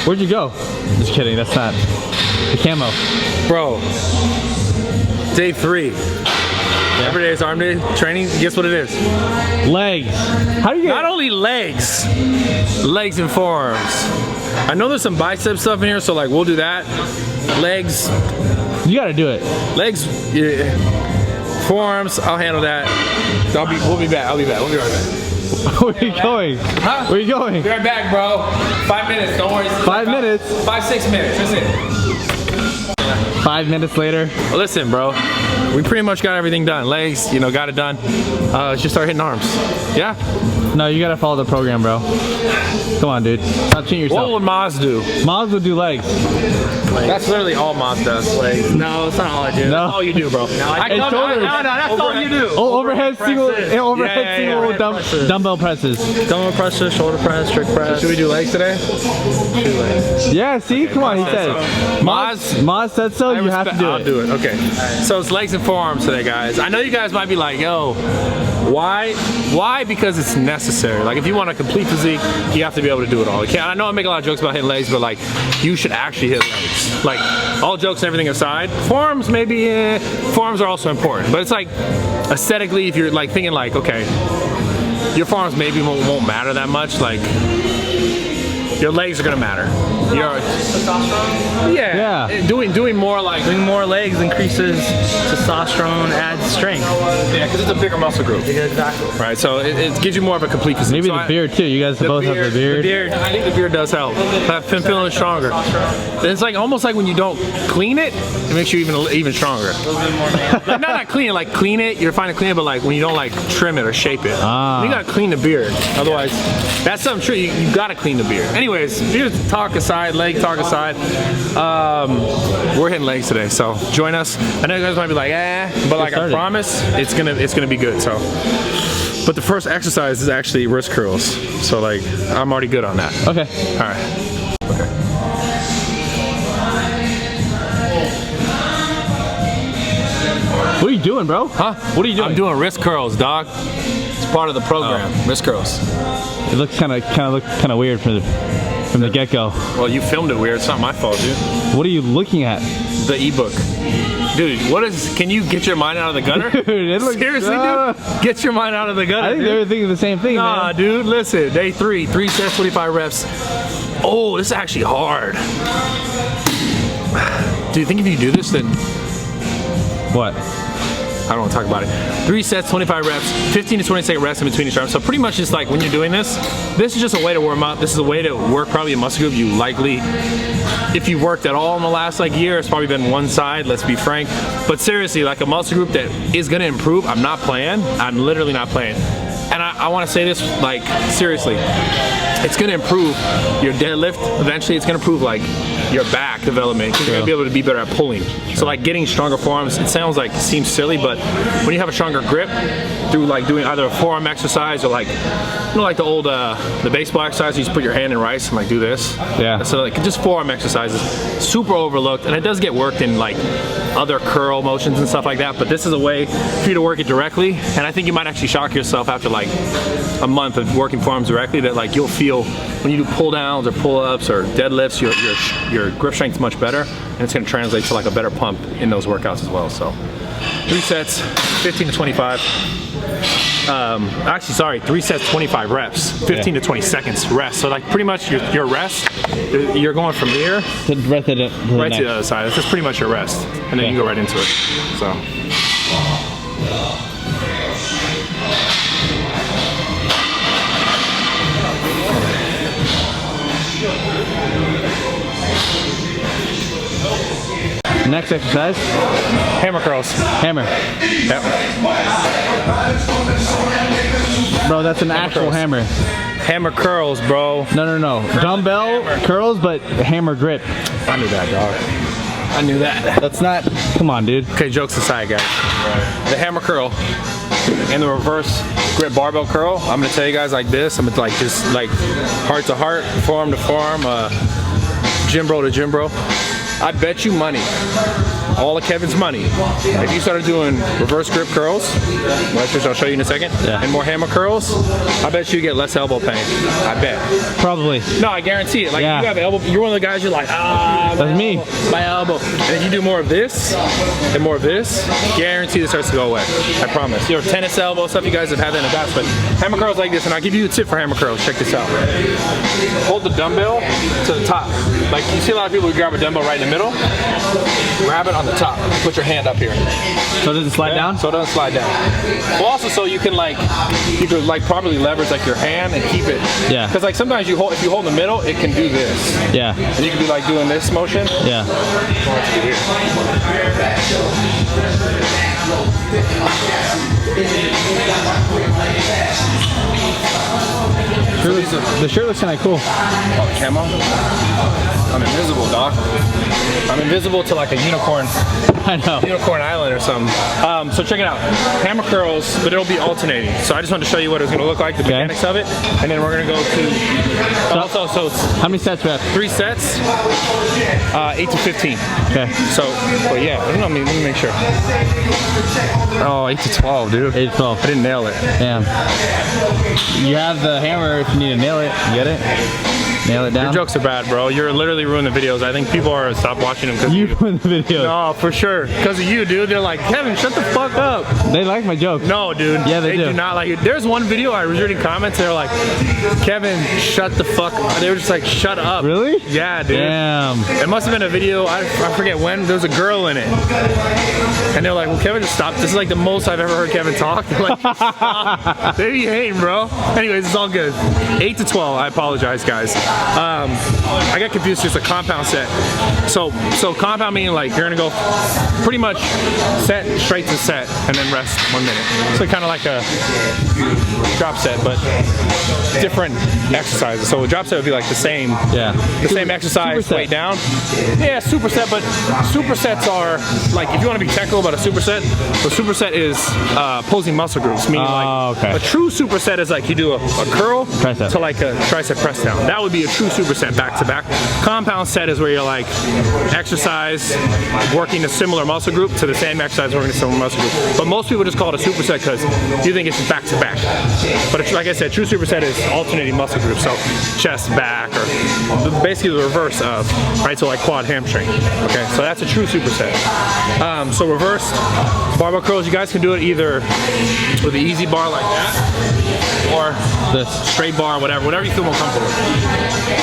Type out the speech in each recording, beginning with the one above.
Where'd you go? Just kidding, that's not the camo. Bro, day 3. Every day is arm day training. Guess what it is? Legs. How do you get... Not only legs and forearms. I know there's some bicep stuff in here, so like we'll do that. Legs. You gotta do it. Legs, yeah. Forearms, I'll handle that. We'll be back. I'll be back. We'll be right back. Where are you going? Huh? Where are you going? Be right back, bro. 5 minutes, don't worry. 5 minutes? 5-6 minutes, that's it. 5 minutes later. Well, listen, bro. We pretty much got everything done. Legs, you know, got it done. Let's just start hitting arms. Yeah? No, you gotta follow the program, bro. Come on, dude. Stop cheating yourself. What would Maz do? Maz would do legs. That's literally all Maz does. Legs. No, it's not all I do. No. That's all you do, bro. No, that's all you do. Oh, overhead single dumbbell presses. Dumbbell presses, shoulder press, strict press. Should we do legs today? 2 legs. Yeah, see? Come on, he said. Maz said so, you have to do it. I'll do it, okay. So it's legs and forearms today, guys. I know you guys might be like, yo, why? Why? Because it's necessary. Like if you want a complete physique, you have to be able to do it all. You can't, I know I make a lot of jokes about hitting legs, but like you should actually hit legs. Like all jokes and everything aside, forearms maybe, forearms are also important. But it's like aesthetically, if you're like thinking like, okay, your forearms maybe won't matter that much, like your legs are gonna matter. Yeah. Doing more like more legs increases testosterone, adds strength. Yeah, because it's a bigger muscle group. Yeah, exactly. Right, so it gives you more of a complete physique. Maybe the beard too. You guys both have the beard. The beard. I think the beard does help. I've been feeling stronger. It's like almost like when you don't clean it, it makes you even stronger. Like not clean it, like clean it. You're fine to clean it, but like when you don't like trim it or shape it, you gotta clean the beard. Otherwise, that's something true. You gotta clean the beard. Anyways, beard talk aside, leg talk aside. We're hitting legs today, so join us. I know you guys might be like, but like I promise, it's gonna be good. So, but the first exercise is actually wrist curls. So like, I'm already good on that. Okay. All right. Okay. What are you doing, bro? Huh? What are you doing? I'm doing wrist curls, dog. It's part of the program. Wrist curls. It looks kind of weird from the get-go. Well, you filmed it weird. It's not my fault, dude. What are you looking at? The ebook. Dude, what is? Can you get your mind out of the gutter? Dude, it looks, seriously, dude. Get your mind out of the gutter. I think they're thinking the same thing, man. Dude, listen. Day 3 sets, 25 reps. Oh, this is actually hard. Do you think if you do this, then what? I don't want to talk about it. 3 sets, 25 reps, 15 to 20-second rests in between each arm. So pretty much just like when you're doing this is just a way to warm up. This is a way to work probably a muscle group you likely, if you've worked at all in the last like year, it's probably been one side, let's be frank. But seriously, like a muscle group that is gonna improve, I'm not playing. I'm literally not playing. And I wanna say this, like, seriously. It's gonna improve your deadlift. Eventually, it's gonna improve like your back development. You're gonna be able to be better at pulling. So like getting stronger forearms, it sounds like, it seems silly, but when you have a stronger grip through like doing either a forearm exercise or like, you know, like the old, the baseball exercise, you just put your hand in rice and like do this. Yeah. So like just forearm exercises, super overlooked, and it does get worked in like other curl motions and stuff like that, but this is a way for you to work it directly, and I think you might actually shock yourself after like a month of working forearms directly that like you'll feel when you do pull downs or pull ups or deadlifts, your grip strength is much better, and it's going to translate to like a better pump in those workouts as well. So 3 sets, 15 to 25. Actually, sorry, 3 sets, 25 reps, 15 to 20 seconds rest. So like pretty much your rest, you're going from here to the other side. That's just pretty much your rest, and then you go right into it. So. Next exercise. Hammer curls. Hammer. Yep. Bro, that's an actual hammer. Hammer curls, bro. No. Dumbbell curls, but hammer grip. I knew that, dog. I knew that. That's not, come on, dude. Okay, jokes aside, guys. The hammer curl and the reverse grip barbell curl, I'm gonna tell you guys like this. I'm gonna like just like heart to heart, forearm to forearm, gym bro to gym bro. I bet you money all of Kevin's money, if you started doing reverse grip curls, which I'll show you in a second, and more hammer curls, I bet you get less elbow pain. I bet. Probably. No, I guarantee it. Like you have elbow, you're one of the guys you're like, that's me. My elbow. And if you do more of this and more of this, guarantee this starts to go away. I promise. Your tennis elbow stuff, you guys have had that in the past, but hammer curls like this, and I'll give you a tip for hammer curls. Check this out. Hold the dumbbell to the top. Like you see a lot of people who grab a dumbbell right in the middle. Grab it on the top. Put your hand up here. So does it slide down? So it doesn't slide down. Well, also so you could properly leverage like your hand and keep it. Yeah. Because like sometimes if you hold in the middle, it can do this. Yeah. And you can be like doing this motion. Yeah. The shirt looks kind of cool. Oh, camo? I'm invisible, doc. I'm invisible to like a unicorn. I know. Unicorn Island or something. So check it out. Hammer curls, but it'll be alternating. So I just wanted to show you what it's going to look like, the mechanics of it, and then we're going to go to. So how many sets we have? 3 sets, 8 to 15. Okay. So, but yeah, let me make sure. Oh, 8 to 12, dude. 8 to 12. I didn't nail it. Damn. You have the hammer if you need to nail it. You get it? Nail it down. Your jokes are bad, bro. You're literally ruining the videos. I think people are stop watching them because you ruin the videos. No, for sure. Because of you, dude. They're like, Kevin, shut the fuck up. They like my jokes. No, dude. Yeah, they do not like it. There's one video I was reading comments. They're like, Kevin, shut the fuck up. They were just like, shut up. Really? Yeah, dude. Damn. It must have been a video. I forget when. There was a girl in it, and they're like, well, Kevin, just stop. This is like the most I've ever heard Kevin talk. They're like, stop. They be hating, bro. Anyways, it's all good. 8 to 12. I apologize, guys. I got confused. It's a compound set. So compound meaning like you're gonna go pretty much set straight to set and then rest 1 minute. So kind of like a drop set, but different exercises. So a drop set would be like the same. Yeah. The same exercise, weight down. Yeah, superset. But supersets are like if you want to be technical about a superset. So superset is opposing muscle groups. Meaning like a true superset is like you do a curl tricep to like a tricep press down. That would be a true superset back to back. Compound set is where you're like exercise working a similar muscle group to the same exercise working a similar muscle group. But most people just call it a superset because you think it's just back to back. But it's, like I said, true superset is alternating muscle groups. So chest, back, or basically the reverse of, right? So like quad, hamstring. Okay, so that's a true superset. So reverse barbell curls, you guys can do it either with the easy bar like that or the straight bar, whatever you feel more comfortable with.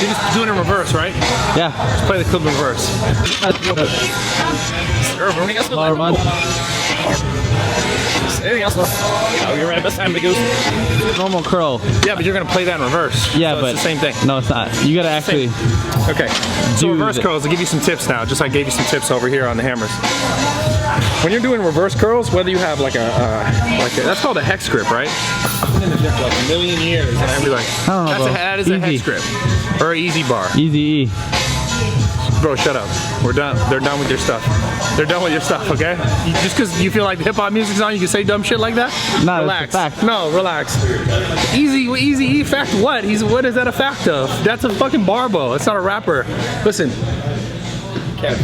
You're just doing it in reverse, right? Yeah. Just play the clip in reverse. Normal curl. Yeah, but you're gonna play that in reverse. Yeah, so but it's the same thing. No, it's not. You gotta actually. Okay. So reverse curls. I'll give you some tips now. Just like I gave you some tips over here on the hammers. When you're doing reverse curls, whether you have like a that's called a hex grip, right? I've been in the gym for like a million years, and I'd be like, I don't know, that is a hex grip or an easy bar. Easy E. Bro, shut up. We're done. They're done with your stuff. They're done with your stuff, okay? Just because you feel like the hip-hop music's on, you can say dumb shit like that? No, relax. That's a fact. No, relax. Easy E fact what? What is that a fact of? That's a fucking barbell. It's not a rapper. Listen.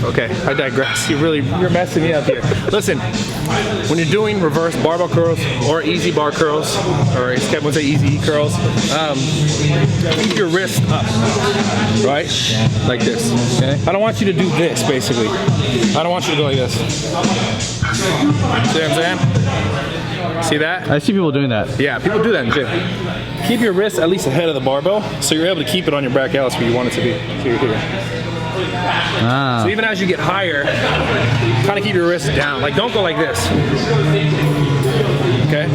Okay, I digress. You're messing me up here. Listen, when you're doing reverse barbell curls or easy bar curls, or as Kevin would say, easy E curls, keep your wrist up, right? Like this. Okay. I don't want you to do this, basically. I don't want you to go like this. See what I'm saying? See that? I see people doing that. Yeah, people do that in the gym. Keep your wrist at least ahead of the barbell, so you're able to keep it on your back Alice where you want it to be. So you're here. So even as you get higher, kind of keep your wrist down. Like don't go like this. Okay?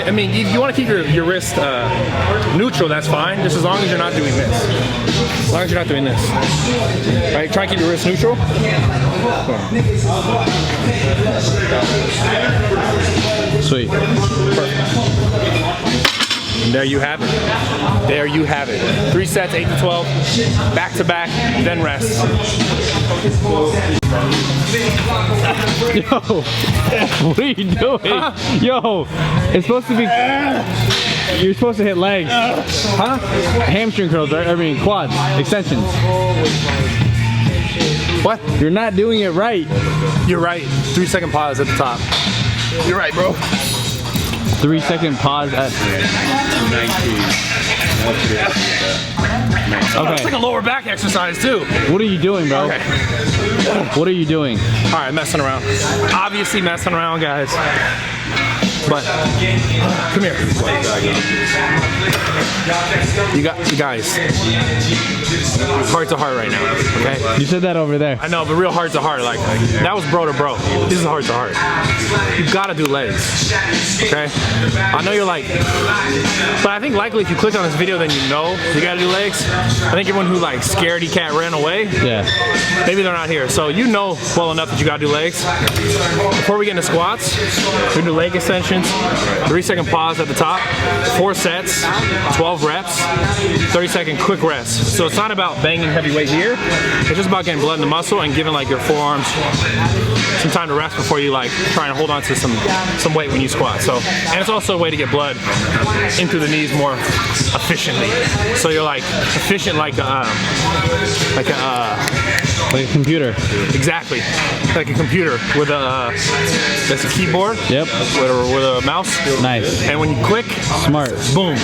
I mean, if you want to keep your wrist neutral, that's fine. Just as long as you're not doing this. As long as you're not doing this. Right? Try and keep your wrist neutral. Sweet. Perfect. And there you have it. There you have it. 3 sets, 8 to 12, back to back, then rest. Yo, what are you doing? Yo, it's supposed to be. You're supposed to hit legs. Huh? Hamstring curls, right? I mean quads, extensions. What? You're not doing it right. You're right. 3-second pause at the top. You're right, bro. 3-second pause at 19. Okay. It's like a lower back exercise too. What are you doing, bro? Okay. What are you doing? All right, messing around. Obviously messing around, guys. But come here. You guys. Heart to heart right now. Okay. You said that over there. I know, but real heart to heart. Like that was bro to bro. This is heart to heart. You gotta do legs. Okay. I know you're like, but I think likely if you click on this video, then you know you gotta do legs. I think everyone who like scaredy cat ran away. Yeah. Maybe they're not here. So you know well enough that you gotta do legs. Before we get into squats, we do leg extensions. 3-second pause at the top, 4 sets, 12 reps, 30-second quick rest. So it's not about banging heavy weight here. It's just about getting blood in the muscle and giving like your forearms some time to rest before you like try and hold on to some weight when you squat. So, and it's also a way to get blood into the knees more efficiently. So you're like efficient like a computer. Exactly, like a computer with a that's a keyboard. Yep. With a mouse. Nice. And when you click, smart. Boom.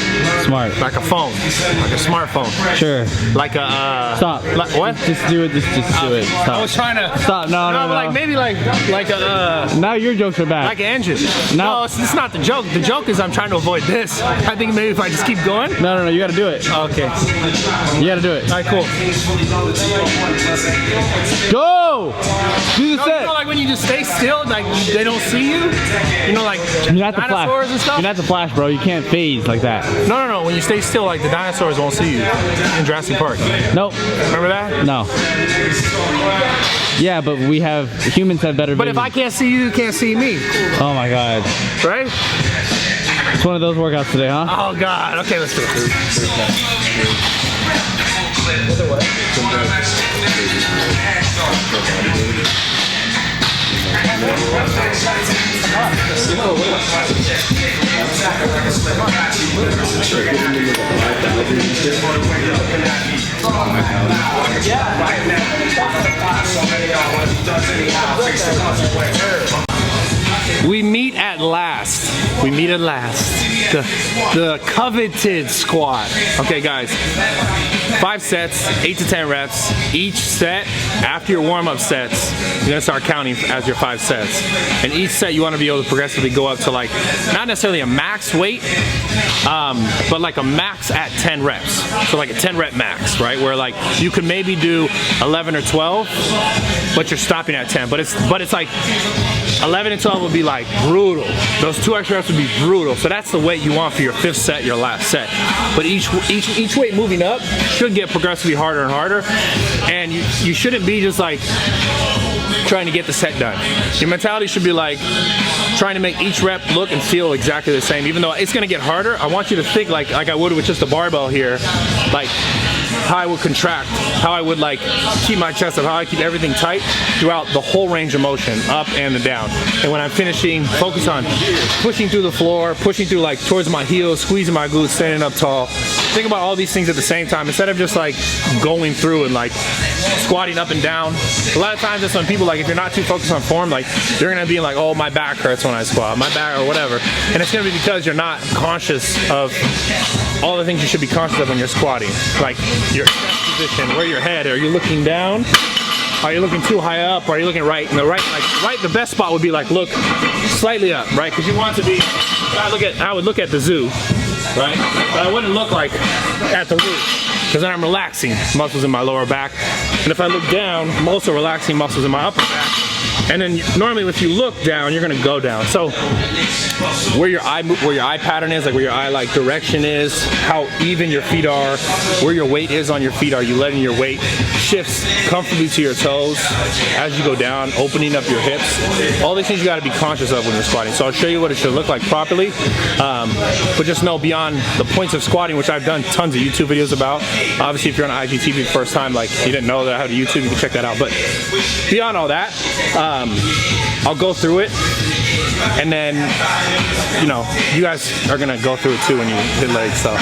Smart. Like a phone, like a smartphone. Sure. Like a stop. What? Just do it. Just do it. Stop. I was trying to stop. No. But like maybe like a now your jokes are back. like an engine. No, it's not the joke. The joke is I'm trying to avoid this. I think maybe if I just keep going. No. You got to do it. Okay. You got to do it. All right. Cool. Go. Do the set. You know, like when you just stay still, like they don't see you. You know, like you're not the dinosaurs flash. and stuff. You're not the Flash, bro. You can't phase like that. No. When you stay still, like the dinosaurs won't see you in Jurassic Park. Nope. Remember that? No. Yeah, but humans have better vision. But if I can't see you, you can't see me. Oh my God. Right? It's one of those workouts today, huh? Oh God. Okay, let's do it. We meet at last. We meet at last. The coveted squat. Okay, guys. 5 sets, 8 to 10 reps. Each set, after your warm-up sets, you're gonna start counting as your 5 sets. And each set you wanna be able to progressively go up to like, not necessarily a max weight, but like a max at 10 reps. So like a 10 rep max, right? Where like you could maybe do 11 or 12, but you're stopping at 10. But it's like 11 and 12 would be like brutal. Those 2 extra reps would be brutal. So that's the weight you want for your 5th set, your last set. But each weight moving up should get progressively harder and harder. And you shouldn't be just like trying to get the set done. Your mentality should be like trying to make each rep look and feel exactly the same. Even though it's gonna get harder, I want you to think like I would with just a barbell here, like how I would contract, how I would like keep my chest up, how I keep everything tight throughout the whole range of motion, up and the down. And when I'm finishing, focus on pushing through the floor, pushing through like towards my heels, squeezing my glutes, standing up tall. Think about all these things at the same time instead of just like going through and like squatting up and down. A lot of times that's when people like, if you're not too focused on form, like they're gonna be like, oh, my back hurts when I squat, my back or whatever. And it's gonna be because you're not conscious of all the things you should be conscious of when you're squatting. Like your chest position, where your head, are you looking down? Are you looking too high up? Or are you looking right? And the best spot would be like look slightly up, right? Because you want to be, I would look at the zoo, right? But I wouldn't look like at the root. Because then I'm relaxing muscles in my lower back. And if I look down, I'm also relaxing muscles in my upper back. And then normally if you look down, you're gonna go down. So where your eye pattern is, like where your eye like direction is, how even your feet are, where your weight is on your feet, are you letting your weight shifts comfortably to your toes as you go down, opening up your hips. All these things you gotta be conscious of when you're squatting. So I'll show you what it should look like properly. But just know beyond the points of squatting, which I've done tons of YouTube videos about. Obviously if you're on IGTV the first time, like you didn't know that how to YouTube, you can check that out. But beyond all that, I'll go through it, and then you know you guys are gonna go through it too when you hit legs. So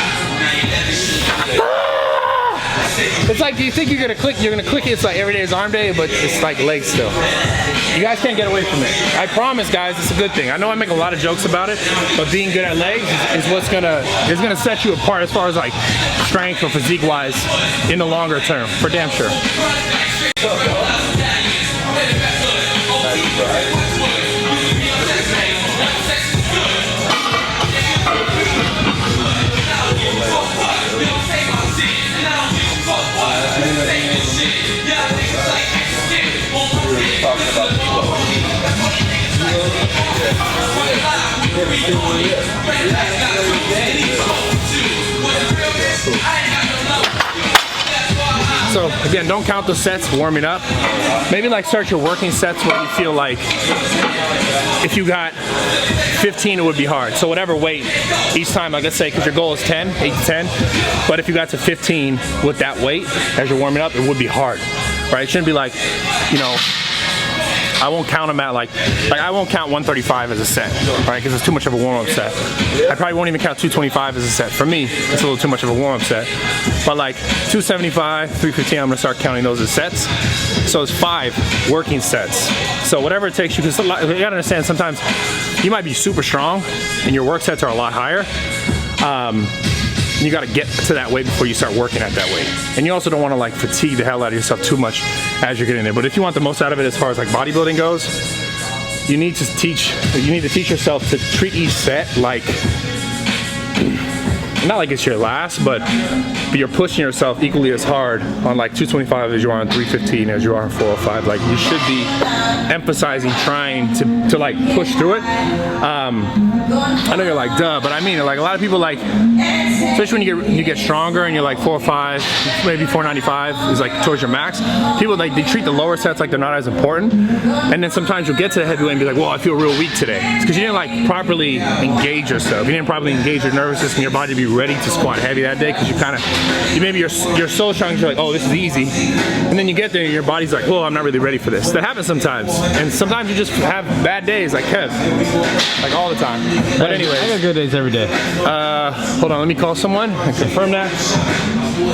It's like you think you're gonna click it. It's like every day is arm day, but it's like legs still. You guys can't get away from it. I promise, guys, it's a good thing. I know I make a lot of jokes about it, but being good at legs is what's gonna set you apart as far as like strength or physique wise in the longer term, for damn sure. So again, don't count the sets warming up. Maybe like start your working sets where you feel like if you got 15, it would be hard. So whatever weight each time, like let's say, because your goal is 10, 8 to 10, but if you got to 15 with that weight as you're warming up, it would be hard, right? It shouldn't be like, you know, I won't count them at like I won't count 135 as a set, right? Because it's too much of a warm-up set. I probably won't even count 225 as a set. For me, it's a little too much of a warm-up set. But like 275, 315, I'm gonna start counting those as sets. So it's 5 working sets. So whatever it takes you, because you gotta understand sometimes you might be super strong and your work sets are a lot higher. You got to get to that weight before you start working at that weight. And you also don't want to like fatigue the hell out of yourself too much as you're getting there. But if you want the most out of it as far as like bodybuilding goes, you need to teach yourself to treat each set like, not like it's your last, but you're pushing yourself equally as hard on like 225 as you are on 315 as you are on 405. Like you should be emphasizing trying to like push through it. I know you're like duh, but I mean it. Like a lot of people like, especially when you get stronger and you're like 405, maybe 495 is like towards your max. People like they treat the lower sets like they're not as important, and then sometimes you'll get to the heavyweight and be like, well, I feel real weak today. It's because you didn't like properly engage yourself. You didn't properly engage your nervous system, your body to be ready to squat heavy that day, because maybe you're so strong you're like, oh, this is easy, and then you get there and your body's like, well, I'm not really ready for this. That happens sometimes, and sometimes you just have bad days like Kev, like all the time. But anyways, I got good days every day. hold on, let me call someone and confirm that.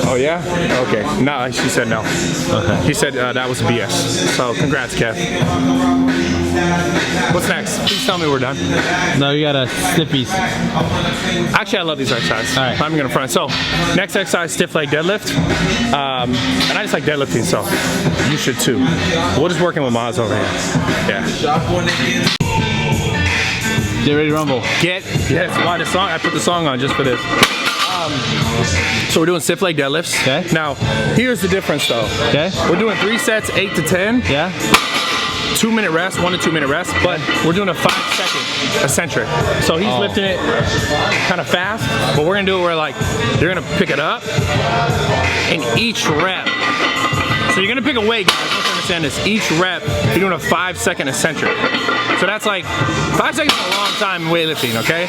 Oh yeah? Okay. No, she said no. Okay. She said that was BS. So congrats, Kev. What's next? Please tell me we're done. No, you got a sniffies. Actually, I love these exercises. All right. I'm gonna front. So next exercise, stiff leg deadlift. And I just like deadlifting, so you should too. We're just working with Maz over here. Yeah. Get ready to rumble. Yes, why the song? I put the song on just for this. So we're doing stiff leg deadlifts. Okay. Now, here's the difference though. Okay. We're doing 3 sets, 8 to 10. Yeah. 2-minute rest, 1 to 2 minute rest, but we're doing a 5-second eccentric. So he's lifting it kind of fast, but we're gonna do it where like, you're gonna pick it up, and each rep, so you're gonna pick a weight, guys, let's understand this. Each rep, you're doing a 5-second eccentric. So that's like, 5 seconds is a long time in weightlifting, okay?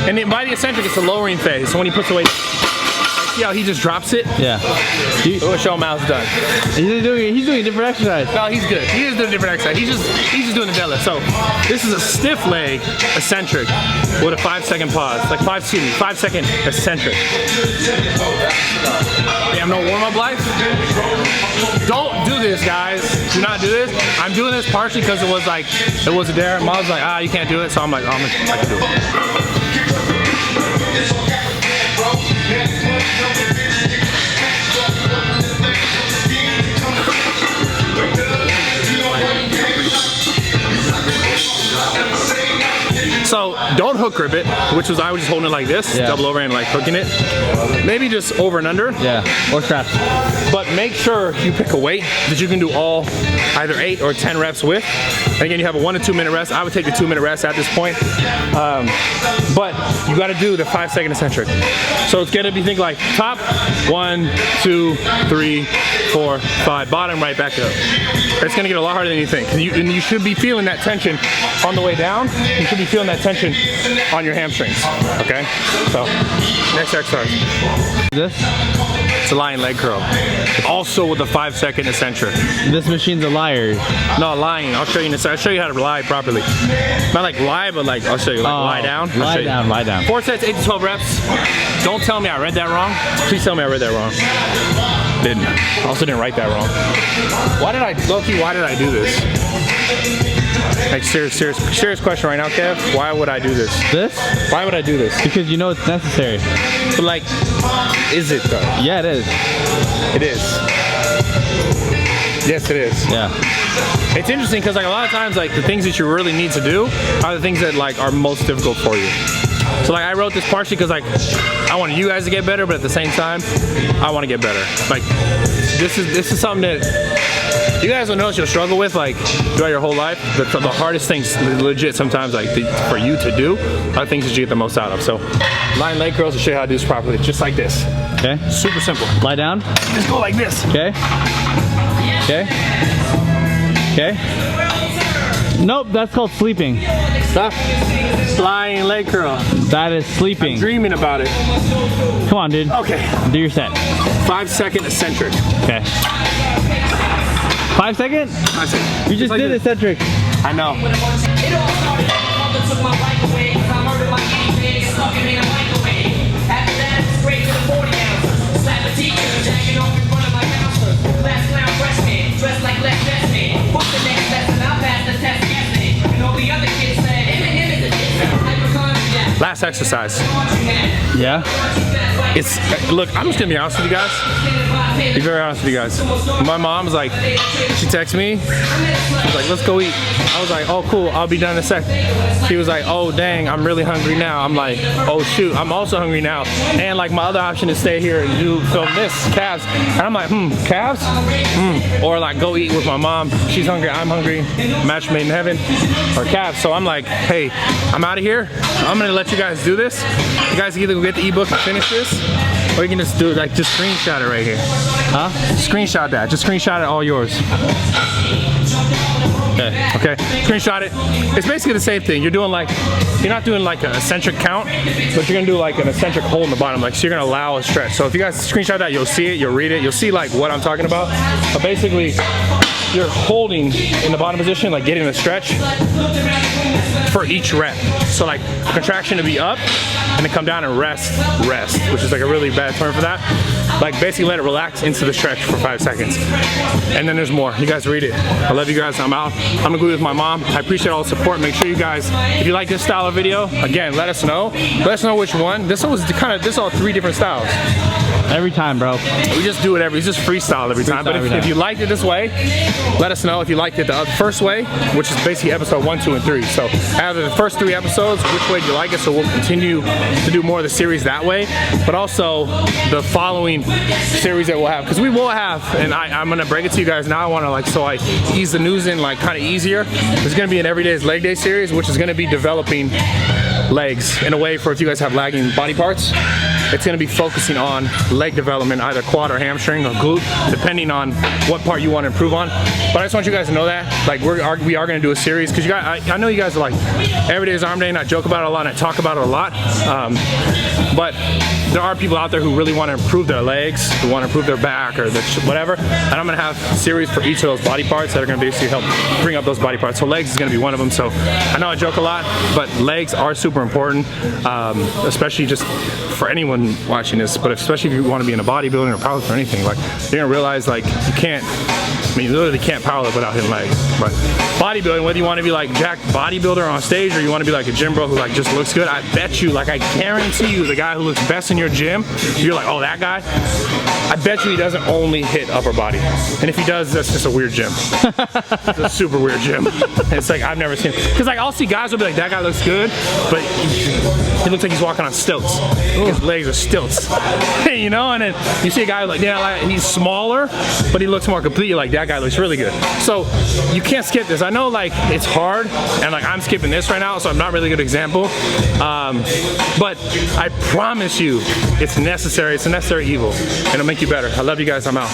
And then by the eccentric, it's a lowering phase. So when he puts the weight, see how he just drops it? Yeah. We'll show him how it's done. He's doing a different exercise. No, he's good. He is doing a different exercise. He's just doing the deadlift. So this is a stiff leg eccentric with a 5-second pause. Like 5-second eccentric. You have no warm-up life? Don't do this, guys. Do not do this. I'm doing this partially because it was a dare. Mom's like, you can't do it. So I'm like, I can do it. So don't hook grip it, which was I was just holding it like this, double over and like hooking it. Maybe just over and under. Yeah, or straps. But make sure you pick a weight that you can do all either 8 or 10 reps with. And again, you have a 1 to 2 minute rest. I would take the 2-minute rest at this point. But you got to do the 5-second eccentric. So it's gonna be think like top 1, 2, 3, 4, 5, bottom right back up. It's gonna get a lot harder than you think. And you should be feeling that tension on the way down. You should be feeling that tension on your hamstrings. Okay. So next exercise. This? It's a lying leg curl. Also with a 5-second eccentric. This machine's a liar. No, lying. I'll show you in a second. I'll show you how to lie properly. Not like lie, but like I'll show you. Like lie down. Lie down, lie down. 4 sets, 8 to 12 reps. Don't tell me I read that wrong. Please tell me I read that wrong. Didn't. I also didn't write that wrong. Why did I, low-key, why did I do this? Like serious question right now, Kev. Why would I do this? This? Why would I do this? Because you know it's necessary. But like, is it though? Yeah, it is. It is. Yes, it is. Yeah. It's interesting because like a lot of times like the things that you really need to do are the things that like are most difficult for you. So like I wrote this partially because like I want you guys to get better, but at the same time I want to get better. Like this is something that you guys will notice you'll struggle with like throughout your whole life. The hardest things legit sometimes like for you to do are things that you get the most out of. So lying leg curls will show you how to do this properly, just like this. Okay. Super simple. Lie down. Just go like this. Okay. Okay. Okay. Nope, that's called sleeping. Stop. Lying leg curl. That is sleeping. I'm dreaming about it. Come on, dude. Okay. Do your set. 5-second eccentric. Okay. 5 seconds? 5 seconds. You just did eccentric. I know. Last exercise. Yeah. It's, look, I'm just gonna be honest with you guys. Be very honest with you guys. My mom's like, she texted me. She's like, let's go eat. I was like, oh cool, I'll be done in a sec. She was like, oh dang, I'm really hungry now. I'm like, oh shoot, I'm also hungry now. And like my other option is stay here and film this, calves. And I'm like, calves? Or like go eat with my mom. She's hungry, I'm hungry. Match made in heaven. Or calves. So I'm like, hey, I'm out of here. I'm gonna let you guys do this. You guys can either go get the ebook and finish this, or you can just do it, like just screenshot it right here. Huh? Screenshot that. Just screenshot it, all yours. Okay. Okay. Screenshot it. It's basically the same thing. You're doing like, you're not doing like an eccentric count, but you're gonna do like an eccentric hole in the bottom. Like, so you're gonna allow a stretch. So if you guys screenshot that, you'll see it, you'll read it, you'll see like what I'm talking about. But basically, you're holding in the bottom position, like getting a stretch for each rep. So like a contraction to be up and then come down and rest, which is like a really bad term for that. Like basically let it relax into the stretch for 5 seconds. And then there's more. You guys read it. I love you guys. I'm out. I'm gonna go with my mom. I appreciate all the support. Make sure you guys, if you like this style of video, again, let us know. Let us know which one. This was kind of, this all 3 different styles. Every time, bro. We just do it it's just freestyle every time. But if you liked it this way, let us know. If you liked it the first way, which is basically episode 1, 2, and 3. So out of the first 3 episodes, which way do you like it? So we'll continue to do more of the series that way. But also the following series that we'll have, because we will have, and I'm gonna break it to you guys now. I want to like, so I ease the news in like kind of easier. There's gonna be an Everyday's Leg Day series, which is gonna be developing legs in a way for if you guys have lagging body parts. It's gonna be focusing on leg development, either quad or hamstring or glute, depending on what part you want to improve on. But I just want you guys to know that, like we are gonna do a series, because you guys, I know you guys are like, every day is arm day, and I joke about it a lot, and I talk about it a lot. But there are people out there who really want to improve their legs, who want to improve their back or whatever, and I'm gonna have series for each of those body parts that are gonna basically help bring up those body parts. So legs is gonna be one of them. So I know I joke a lot, but legs are super important, especially just for anyone watching this, but especially if you want to be in a bodybuilding or powerlifting or anything. Like, you're gonna realize like you can't, I mean, you literally can't powerlift without hitting legs. But bodybuilding, whether you want to be like jacked bodybuilder on stage or you want to be like a gym bro who like just looks good, I bet you, like I guarantee you, the guy who looks best in your gym, you're like, oh, that guy, I bet you he doesn't only hit upper body. And if he does, that's just a weird gym. It's a super weird gym. And it's like, I've never seen, because like I'll see guys who'll be like, that guy looks good, but he looks like he's walking on stilts. His legs are stilts. You know, and then you see a guy like, yeah, like, he's smaller, but he looks more complete. You're like, that guy looks really good. So you can't skip this. I know like it's hard, and like I'm skipping this right now, so I'm not really a good example. But I promise you, it's necessary. It's a necessary evil, and it'll make you better. I love you guys. I'm out.